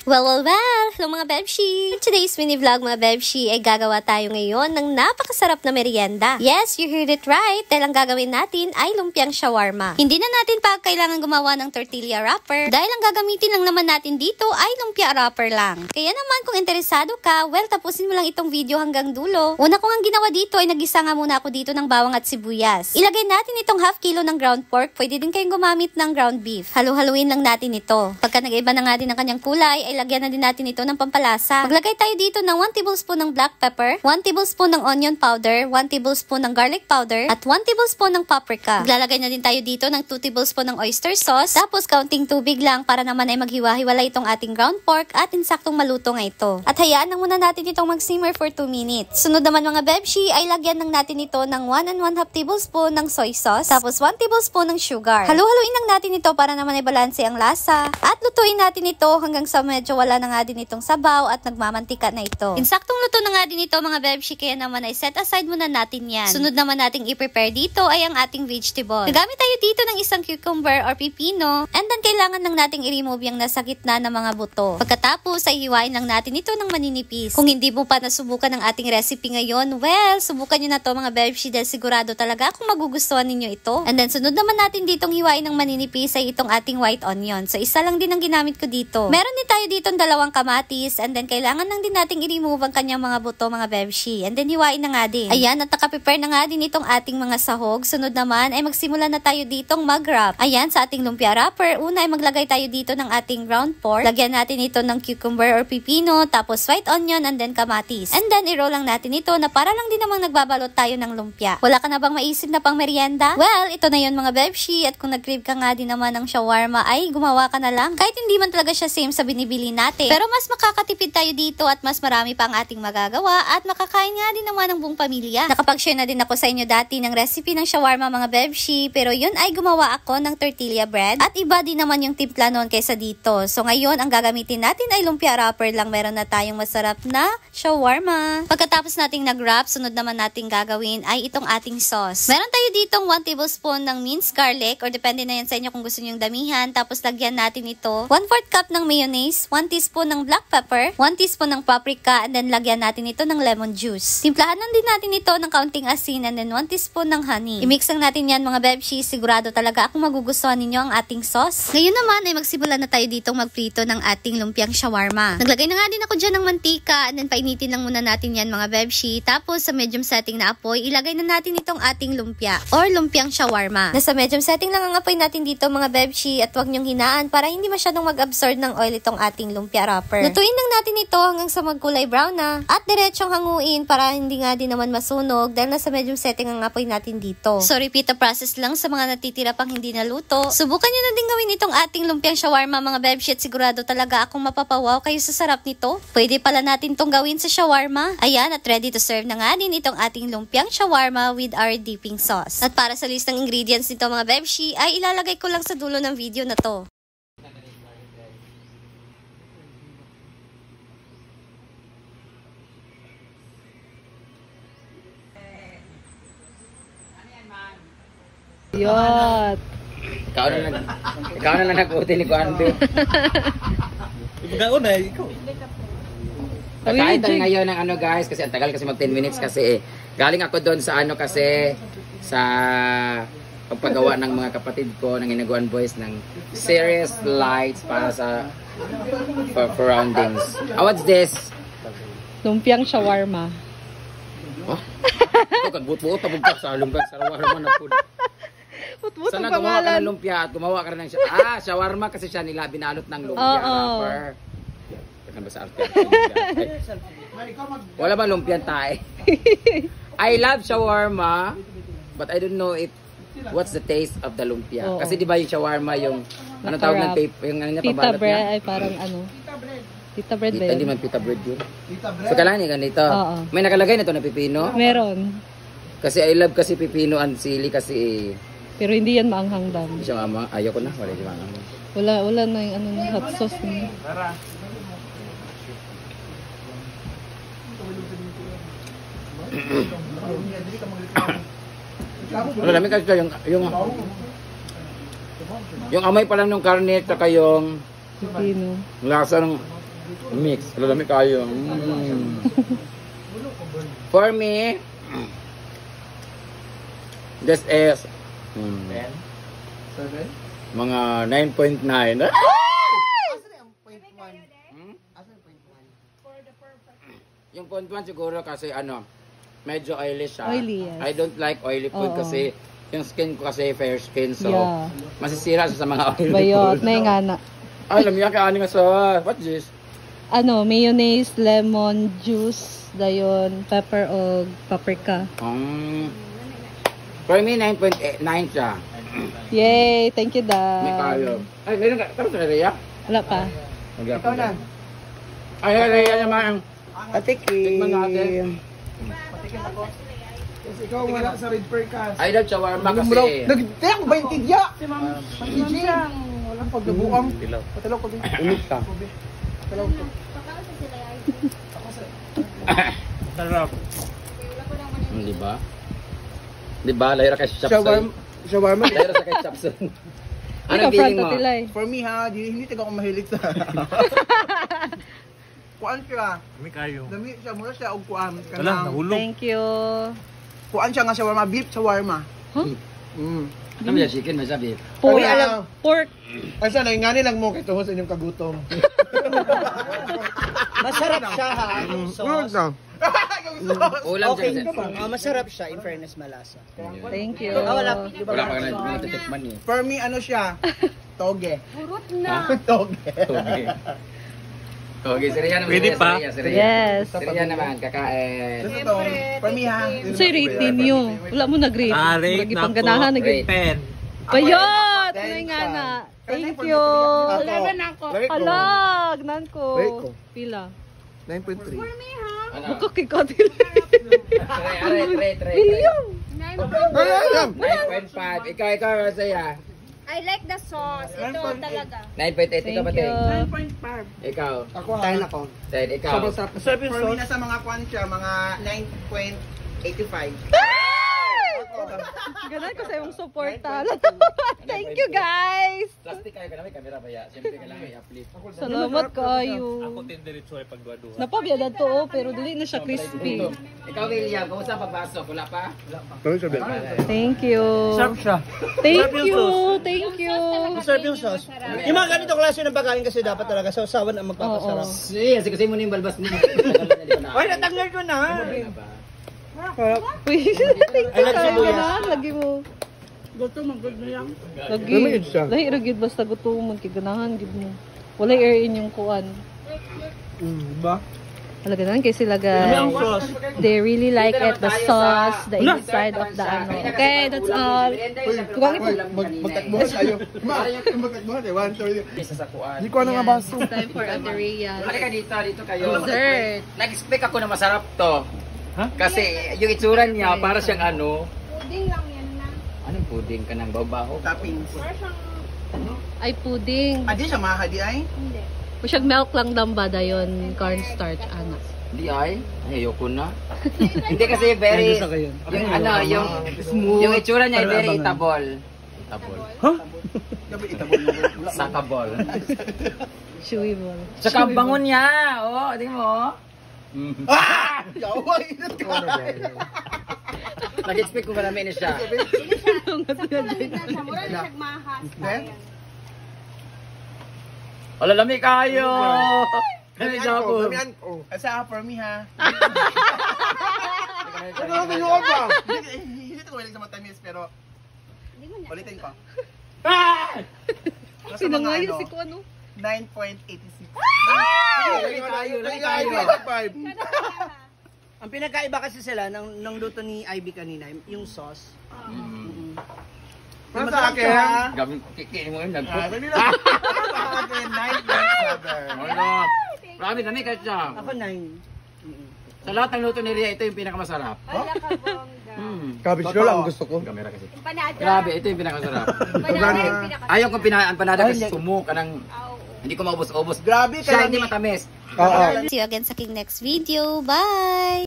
Well! Hello mga Bebshi! In today's mini vlog mga Bebshi ay gagawa tayo ngayon ng napakasarap na merienda. Yes, you heard it right! Dahil ang gagawin natin ay lumpiang shawarma. Hindi na natin pa kailangan gumawa ng tortilla wrapper dahil ang gagamitin lang naman natin dito ay lumpia wrapper lang. Kaya naman kung interesado ka, well tapusin mo lang itong video hanggang dulo. Una ko ang ginawa dito ay nagisa nga muna ako dito ng bawang at sibuyas. Ilagay natin itong half kilo ng ground pork. Pwede din kayong gumamit ng ground beef. Halo-haluin lang natin ito. Pagka nag-iba na nga din ang kanyang kulay, lagyan na din natin ito ng pampalasa. Maglagay tayo dito ng 1 tablespoon ng black pepper, 1 tablespoon ng onion powder, 1 tablespoon ng garlic powder, at 1 tablespoon ng paprika. Maglalagay na din tayo dito ng 2 tablespoon ng oyster sauce, tapos kaunting tubig lang para naman ay maghiwa-hiwala itong ating ground pork at insaktong maluto nga ito. At hayaan lang muna natin itong mag-simmer for 2 minutes. Sunod naman mga Bebshi ay lagyan lang natin ito ng 1 and 1/2 tablespoon ng soy sauce, tapos 1 tablespoon ng sugar. Halu-haluin lang natin ito para naman ay balanse ang lasa. At lutuin natin ito hanggang sa medyo wala na nga din itong sabaw at nagmamantika na ito. Insaktong luto na nga din ito mga Bebshi, kaya naman ay set aside muna natin yan. Sunod naman nating i-prepare dito ay ang ating vegetable. Gagamit tayo dito ng isang cucumber or pipino, and then kailangan lang nating i-remove yung nasa gitna ng mga buto. Pagkatapos ay hiwain lang natin ito ng maninipis. Kung hindi mo pa nasubukan ang ating recipe ngayon, well, subukan nyo na to mga Bebshi dahil sigurado talaga kung magugustuhan ninyo ito. And then sunod naman natin ditong hiwain ng maninipis ay itong ating white onion. So isa lang din ang ginamit ko dito. Meron din tayo ditong dalawang kamatis, and then kailangan lang din nating i-remove ang kanyang mga buto mga Bebshi. And then hiwain na nga din. Ayan, at naka-prepare na nga din itong ating mga sahog. Sunod naman ay magsimula na tayo ditong mag-wrap. Ayan, sa ating lumpia wrapper, una ay maglagay tayo dito ng ating ground pork. Lagyan natin ito ng cucumber or pipino, tapos white onion, and then kamatis. And then i-roll lang natin ito na para lang din namang nagbabalot tayo ng lumpia. Wala ka na bang maisip na pang merienda? Well, ito na yun mga Bebshi, at kung nag-crave ka nga din naman ng shawarma ay gumawa ka na lang. Kahit hindi man talaga siya same sa binibili natin. Pero mas makakatipid tayo dito at mas marami pa ang ating magagawa at makakain nga din naman ng buong pamilya. Nakapag-share na din ako sa inyo dati ng recipe ng shawarma mga Bebshi, pero yun ay gumawa ako ng tortilla bread at iba din naman yung timpla noon kaysa dito. So ngayon ang gagamitin natin ay lumpia wrapper lang, meron na tayong masarap na shawarma. Pagkatapos nating nag-wrap, sunod naman nating gagawin ay itong ating sauce. Meron tayo ditong 1 tablespoon ng minced garlic, or depende na yan sa inyo kung gusto nyo yung damihan. Tapos lagyan natin ito 1/4 cup ng mayonnaise, 1 teaspoon ng black pepper, 1 teaspoon ng paprika, and then lagyan natin ito ng lemon juice. Timplahan lang din natin ito ng kaunting asin, and then 1 teaspoon ng honey. I-mix lang natin yan mga Bebshi, sigurado talaga akong magugustuhan ninyo ang ating sauce. Ngayon naman ay magsimula na tayo ditong magprito ng ating lumpiang shawarma. Naglagay na nga din ako dyan ng mantika, and then painitin lang muna natin yan mga Bebshi. Tapos sa medium setting na apoy, ilagay na natin itong ating lumpia or lumpiang shawarma. Nasa medium setting lang ang apoy natin dito mga Bebshi, at huwag nyong hinaan para hindi masyadong mag-absorb ng oil itong ating lumpia wrapper. Lutuin lang natin ito hanggang sa magkulay brown na, at diretsong hanguin para hindi nga din naman masunog dahil nasa medium setting ang apoy natin dito. So repeat the process lang sa mga natitira pang hindi naluto. Subukan nyo na din gawin itong ating lumpiang shawarma mga Bebshi, at sigurado talaga akong mapapawaw kayo sa sarap nito. Pwede pala natin tong gawin sa shawarma. Ayan, at ready to serve na nga din itong ating lumpiang shawarma with our dipping sauce. At para sa list ng ingredients nito mga Bebshi ay ilalagay ko lang sa dulo ng video na to. Yot. Ikaw na lang nag-uti ni Kuando. Ikaw na, ikaw. Kahit ngayon ng ano guys, kasi ang tagal kasi mag 10 minutes kasi galing ako doon sa ano kasi sa pagpagawa ng mga kapatid ko ng Hinaguan Boys ng serious lights para sa surroundings. What's this? Lumpiang shawarma. Oh? Ito kagbuot-buot tabog ka sa lumpia sa shawarma na food. Sana gumawa ka ng lumpia at gumawa ka rin ng shawarma kasi siya nila binalot ng lumpia wrapper. Ba sa arte? Wala ba lumpian tayo? I love shawarma, but I don't know what's the taste of the lumpia. Kasi di ba yung shawarma yung ano tawag ng tape, yung ano niya pabalot niya? Pita bread ay parang ano? Pita bread ba yun? Hindi man pita bread yun. So kailangan niya ganito. May nakalagay na to na pipino? Meron. Kasi I love kasi pipino and sili kasi. Pero hindi yan maanghang dam. Hindi siya maanghang. Ayoko na. Wala di maanghang. Wala na yung ano, hot sauce niya. Ano namin kasi yung amay pa lang ng karne at saka yung Pipino. lasa ng Mix. Lalami kayo. For me, this is mga 9.9. Yung 0.1 siguro kasi ano, medyo oily siya. Oily, yes. I don't like oily food Oo. kasi yung skin ko kasi fair skin, so Yeah. masisira siya sa mga oily Bayot, food. na yung ana. Ay, alam niya kaya nga sa what this? Ano, mayonnaise, lemon, juice, dayon, pepper o paprika. For me, 9.9 siya. Yay! Thank you, May kayo. Dan. Ay, meron ka. Tapos na Rhea? Wala pa. Ikaw na. Ay, Rhea naman. Patikim. Tikman natin. Kasi ikaw wala sa red per cast. I love shawarma kasi. Nagtiyak ba yung tidya? Si Ma'am Gigi. Walang pagdabuang. Patalaw ko din. Ulit ka. Patalaw ko. Sarap. Diba? Diba? Lahira kay Chapson. Shawarma. Lahira sa kay Chapson. Ano Ikaw, feeling front mo? Tilay. For me ha, hindi taga ako mahilig sa... Kuan siya. Kami kayo. Dami siya, mura siya og kuan. Wala, nahulog. Thank you. Kuan siya nga shawarma, beef shawarma. Huh? Ano mo yung chicken? May sabi. Pork. Kami alam- Pork. Ay sana, nga nilang mo kay tuhos inyong kagutom. Masarap siya ha, yung sauce. Ulam Okay, siya. masarap siya, in fairness malasa. Thank you. Wala. Wala pa ka na natitikman niya. For me, ano siya? Toge. Purot Toge. Okay. Okay, si Rhea naman. Pwede pa? Si Rhea. Yes. Si Rhea naman, kakain. Ito to, for me ha. Sa'yo rate niyo. Wala mo nag-rate. Rate Lagi na pangganahan. po. Nag-rate. 10. Bayot! Ten May nga siya. na. Kasi Thank for you. me, Lari ko. Halag! Nan ko. Rate ko. Pila. 9.3. Ano? Buka kay Katil. Rate. Billion! 9.5. Ikaw, Rosaya. I like the sauce. Ito talaga. 9.8. Ikaw Thank ba, Tay? you. Ikaw. Ako ha. ako. Ted, ikaw. Sobrang sarap. Masarap yung For me, sauce. nasa mga kwan siya, mga 9.85. Ganan ko sa iyong suporta. Thank you, guys! Plastic kayo ka na, may camera ba ya? Siyempre kailangan i-uplift. Salamat kayo. Ako tindiritso ay pagduwa-duwa. Napabyada to, oh, pero dili na siya crispy. Ikaw, William, kumusta ang pagbasok? Wala pa? Thank you. Masarap siya. Thank you. Thank you. Masarap yung sauce. Yung mga ganito klase ng pagkain kasi dapat talaga sausawan ang magpapasarap. Sige, kasi mo na yung balbas mo. Ay, natanggal ko na. Uy, thank you kayo. Ganan, lagi mo. Gusto mag-good na yan. Lagi. Lahi ragid basta gutuman kay ganahan gid mo. Wala air in yung kuan. Ba? Wala ganan kay sila guys. They really like it, the sauce, the inside of the ano. Okay, that's all. Tugang ito. Magtakbuhan tayo. Magtakbuhan tayo. 1, 2, Isa sa kuan. Hindi ko na nga baso. Time for Adorea. Halika dito kayo. Dessert. Nag-expect ako na masarap to. Kasi yung itsura niya, para siyang ano. Pudding lang yan na. Anong pudding ka ng babaho? Toppings. Ay, pudding. Adi siya mahadi ay? Hindi. Masyag milk lang damba dayon, cornstarch, anak. Hindi ay ayoko na. Hindi kasi very, yung ano, yung smooth. Yung itsura niya ay very eatable. Dapat itabon mo. Sakabol. Chewy ball. Tsaka ang bangon niya. Oh, di mo. Yaway! Nag-expect ko marami na siya. Mura na siya mahas. Wala lami kayo. Kani siya ako. Damihan ko. Asa for me ha. Ano na tayo ba? Hindi ko mahilig sa matamis pero ulitin ko. Nasa mga Sinangayo ano, si ko ano? 9.86. Lagi tayo. Ang pinagkaiba kasi sila ng luto ni Ivy kanina, yung sauce. Ano sa akin? Gabi kiki mo yun. Dali Nagput. lang. Sa akin, 9.7. Ano? Marami kami kahit siya. Ako 9. Sa lahat ng luto ni Rhea, ito yung pinakamasarap. Wala ka bongga. Cabbage roll ang gusto ko. Kamera kasi. Panada. Grabe, ito yung pinakamasarap. Panada yung pinaka. Ayaw kong panada kasi sumuk ka ng... Hindi ko maubos-ubos. Grabe, Siya kalami. hindi matamis. Oo. See you again sa aking next video. Bye!